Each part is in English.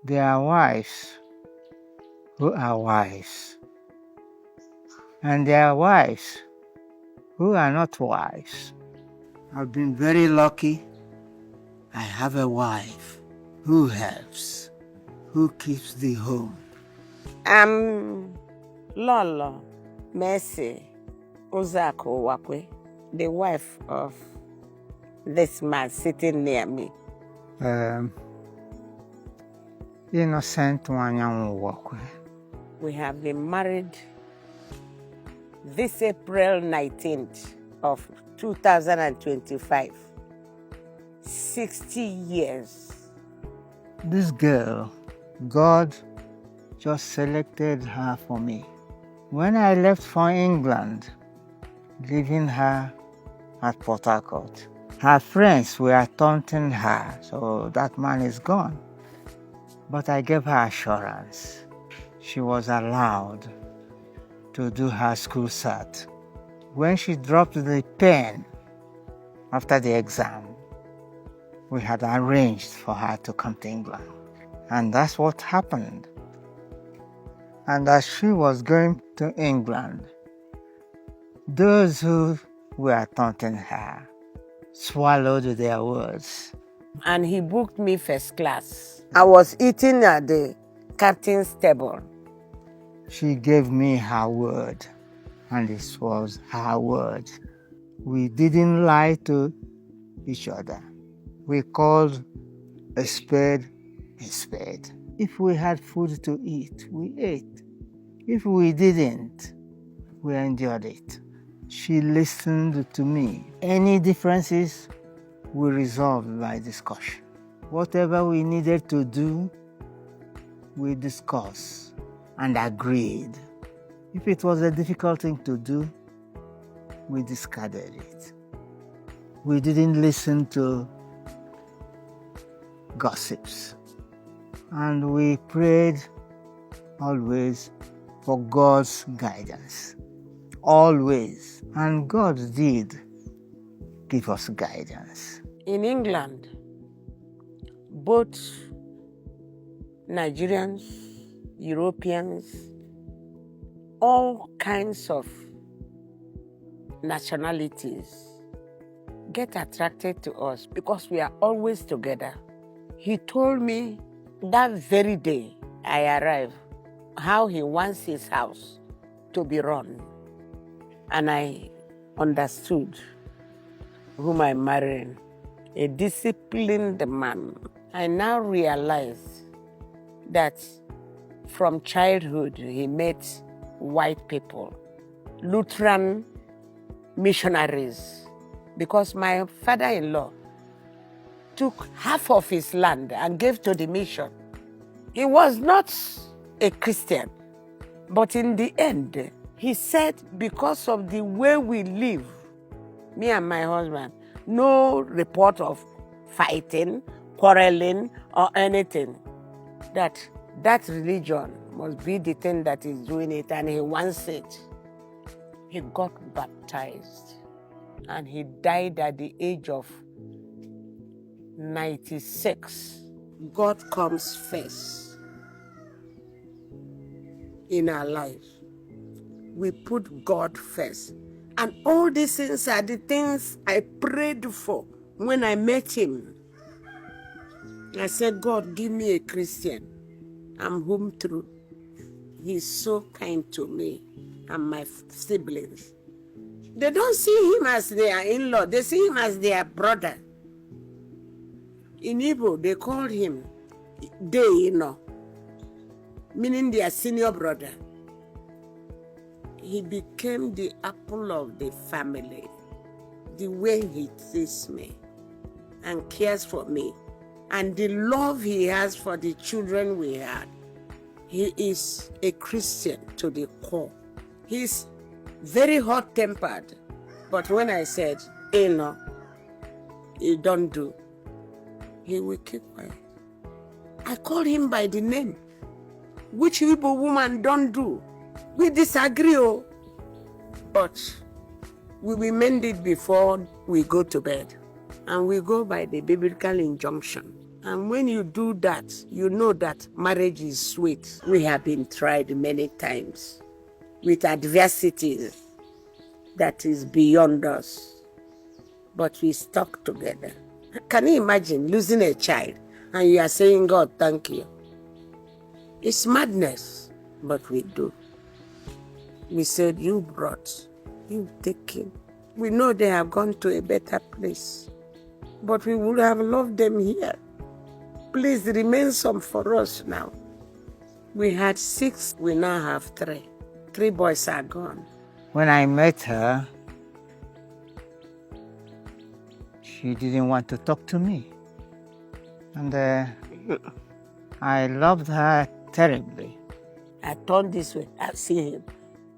There are wives who are wise, and there are wives who are not wise. I've been very lucky. I have a wife who helps, who keeps the home. Lolo Mercy Uzako Wakwe, the wife of this man sitting near me. Innocent Wanyanwu Wakwe. We have been married this April 19th of 2025. 60 years. This girl, God just selected her for me. When I left for England, leaving her at Port Harcourt, her friends were taunting her, so that man is gone. But I gave her assurance. She was allowed to do her school cert. When she dropped the pen after the exam, we had arranged for her to come to England. And that's what happened. And as she was going to England, those who were taunting her swallowed their words. And he booked me first class. I was eating at the captain's table. She gave me her word, and this was her word. We didn't lie to each other. We called a spade a spade. If we had food to eat, we ate. If we didn't, we endured it. She listened to me. Any differences, we resolved by discussion. Whatever we needed to do, we discussed and agreed. If it was a difficult thing to do, we discarded it. We didn't listen to gossips. And we prayed always for God's guidance. Always. And God did give us guidance. In England, both Nigerians, Europeans, all kinds of nationalities get attracted to us because we are always together. He told me that very day I arrived how he wants his house to be run. And I understood whom I'm marrying, a disciplined man. I now realize that from childhood he met white people, Lutheran missionaries, because my father-in-law took half of his land and gave to the mission. He was not a Christian, but in the end, he said because of the way we live, me and my husband, no report of fighting, quarreling, or anything, that religion must be the thing that is doing it, and he wants it. He got baptized, and he died at the age of 96. God comes first in our life. We put God first. And all these things are the things I prayed for when I met him. I said, God, give me a Christian. I'm home through. He's so kind to me and my siblings. They don't see him as their in-law. They see him as their brother. In Igbo, they called him Deino, meaning their senior brother. He became the apple of the family. The way he treats me and cares for me, and the love he has for the children we had. He is a Christian to the core. He's very hot-tempered. But when I said, no, he don't do, he will keep quiet. I called him by the name, which Igbo woman don't do. We disagree, but we will mend it before we go to bed. And we go by the biblical injunction. And when you do that, you know that marriage is sweet. We have been tried many times with adversities that is beyond us, but we stuck together. Can you imagine losing a child and you are saying, God, thank you? It's madness, but we do. We said, you brought, you taken. We know they have gone to a better place, but we would have loved them here. Please remain some for us now. We had 6, we now have 3. 3 boys are gone. When I met her, she didn't want to talk to me. And I loved her terribly. I turn this way, I see him.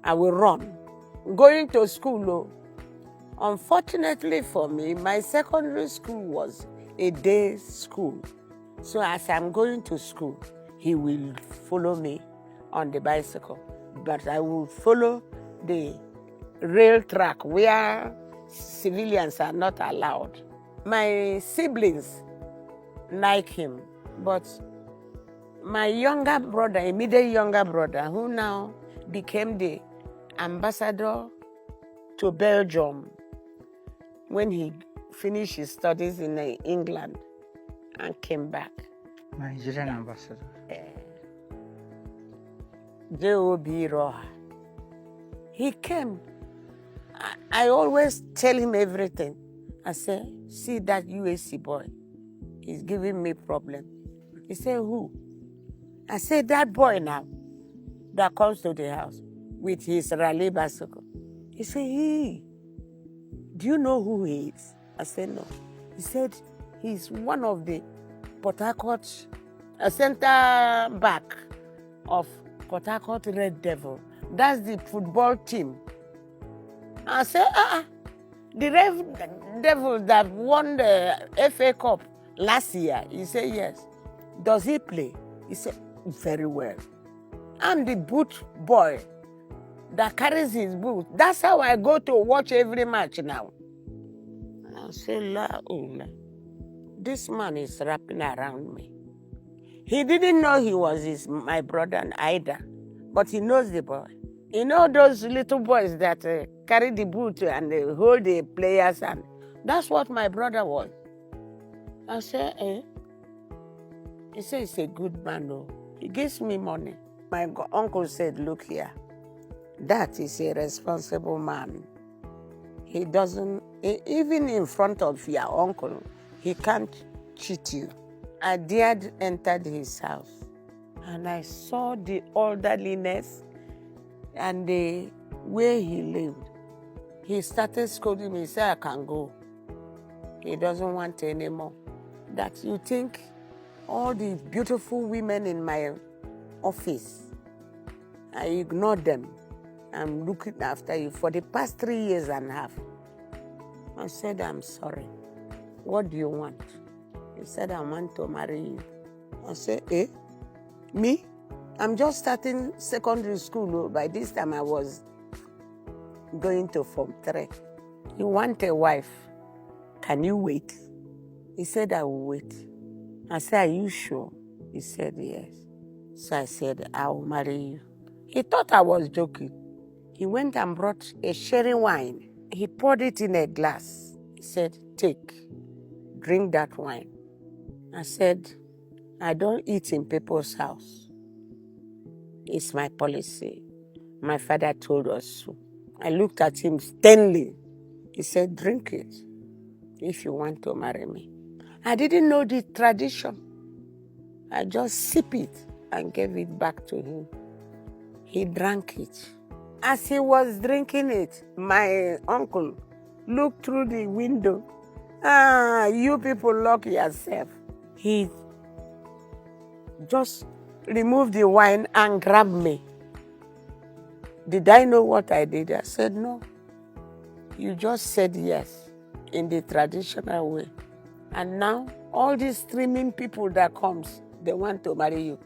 I will run. Going to school, though. Unfortunately for me, my secondary school was a day school. So as I'm going to school, he will follow me on the bicycle. But I will follow the rail track where civilians are not allowed. My siblings like him, but my younger brother, immediate younger brother, who now became the ambassador to Belgium when he finished his studies in England and came back. Nigerian ambassador. J.O.B. Roha. He came. I always tell him everything. I say, see that UAC boy, he's giving me problem. He said, who? I said, that boy now that comes to the house with his rally bicycle. He said, do you know who he is? I said, no. He said, he's one of the Port Harcourt, center back of Port Harcourt Red Devil. That's the football team. I said, the Red Devil that won the FA Cup last year. He said, yes. Does he play? He said, very well. I'm the boot boy that carries his boot. That's how I go to watch every match now. I say, this man is wrapping around me. He didn't know he was my brother either, but he knows the boy. You know those little boys that carry the boot and hold the players' hand? That's what my brother was. I said, He said, he's a good man, though. He gives me money. My uncle said, look here, that is a responsible man. He doesn't, even in front of your uncle, he can't cheat you. I dared enter his house, and I saw the orderliness and the way he lived. He started scolding me. He said, I can go. He doesn't want any more. That you think all the beautiful women in my office, I ignored them. I'm looking after you for the past 3 years and a half. I said, I'm sorry. What do you want? He said, I want to marry you. I said, me? I'm just starting secondary school. By this time, I was going to Form 3. You want a wife? Can you wait? He said, I will wait. I said, are you sure? He said, yes. So I said, I will marry you. He thought I was joking. He went and brought a sherry wine. He poured it in a glass. He said, take, drink that wine. I said, I don't eat in people's house. It's my policy. My father told us so. I looked at him sternly. He said, drink it if you want to marry me. I didn't know the tradition. I just sipped it and gave it back to him. He drank it. As he was drinking it, my uncle looked through the window. You people lock yourself. He just removed the wine and grabbed me. Did I know what I did? I said, no. You just said yes in the traditional way. And now, all these streaming people that comes, they want to marry you.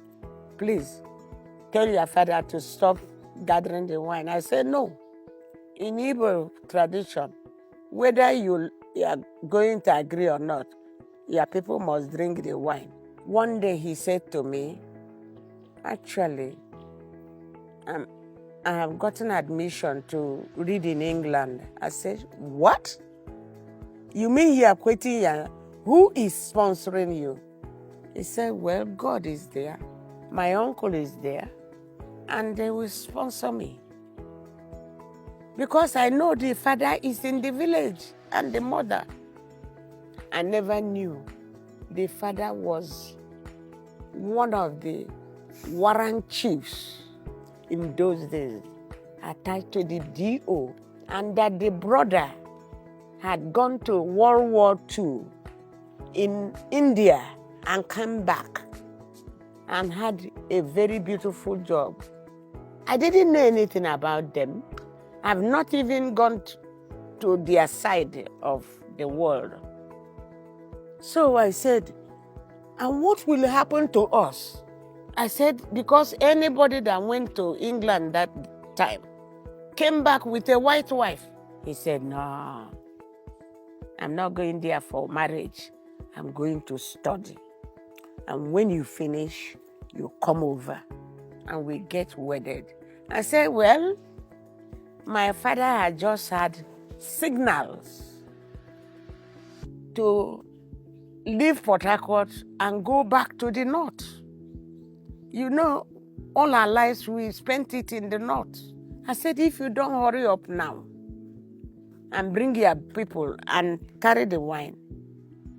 Please, tell your father to stop gathering the wine. I said, no. In Igbo tradition, whether you are going to agree or not, your people must drink the wine. One day he said to me, actually, I have gotten admission to read in England. I said, what? You mean you are quitting here? Who is sponsoring you? He said, well, God is there. My uncle is there. And they will sponsor me. Because I know the father is in the village and the mother. I never knew the father was one of the warrant chiefs in those days, attached to the DO, and that the brother had gone to World War II in India and come back and had a very beautiful job. I didn't know anything about them. I've not even gone to their side of the world. So I said, and what will happen to us? I said, because anybody that went to England that time came back with a white wife. He said, no, I'm not going there for marriage. I'm going to study. And when you finish, you come over and we get wedded. I said, well, my father had just had signals to leave Port Harcourt and go back to the north. You know, all our lives we spent it in the north. I said, if you don't hurry up now and bring your people and carry the wine,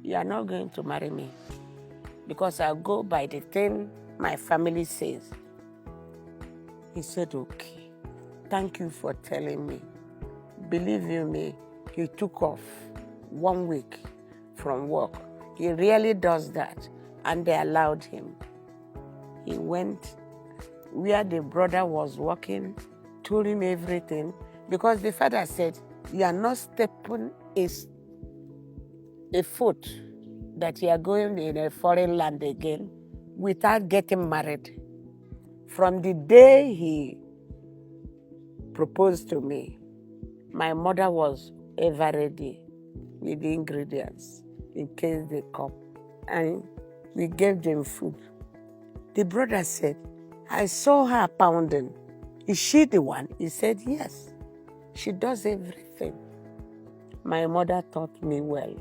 you are not going to marry me. Because I'll go by the thing my family says. He said, okay, thank you for telling me. Believe you me, he took off 1 week from work. He really does that, and they allowed him. He went where the brother was working, told him everything, because the father said, you are not stepping a foot that you are going in a foreign land again without getting married. From the day he proposed to me, my mother was ever ready with the ingredients in case they come. And we gave them food. The brother said, I saw her pounding. Is she the one? He said, yes. She does everything. My mother taught me well.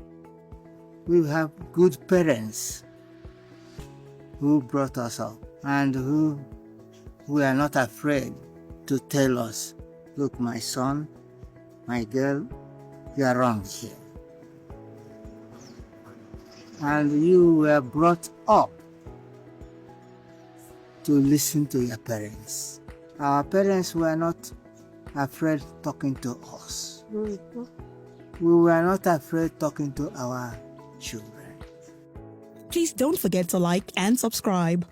We have good parents who brought us up and who are not afraid to tell us, look, my son, my girl, you are wrong here. And you were brought up to listen to your parents. Our parents were not afraid talking to us. Mm-hmm. We were not afraid talking to our children. Please don't forget to like and subscribe.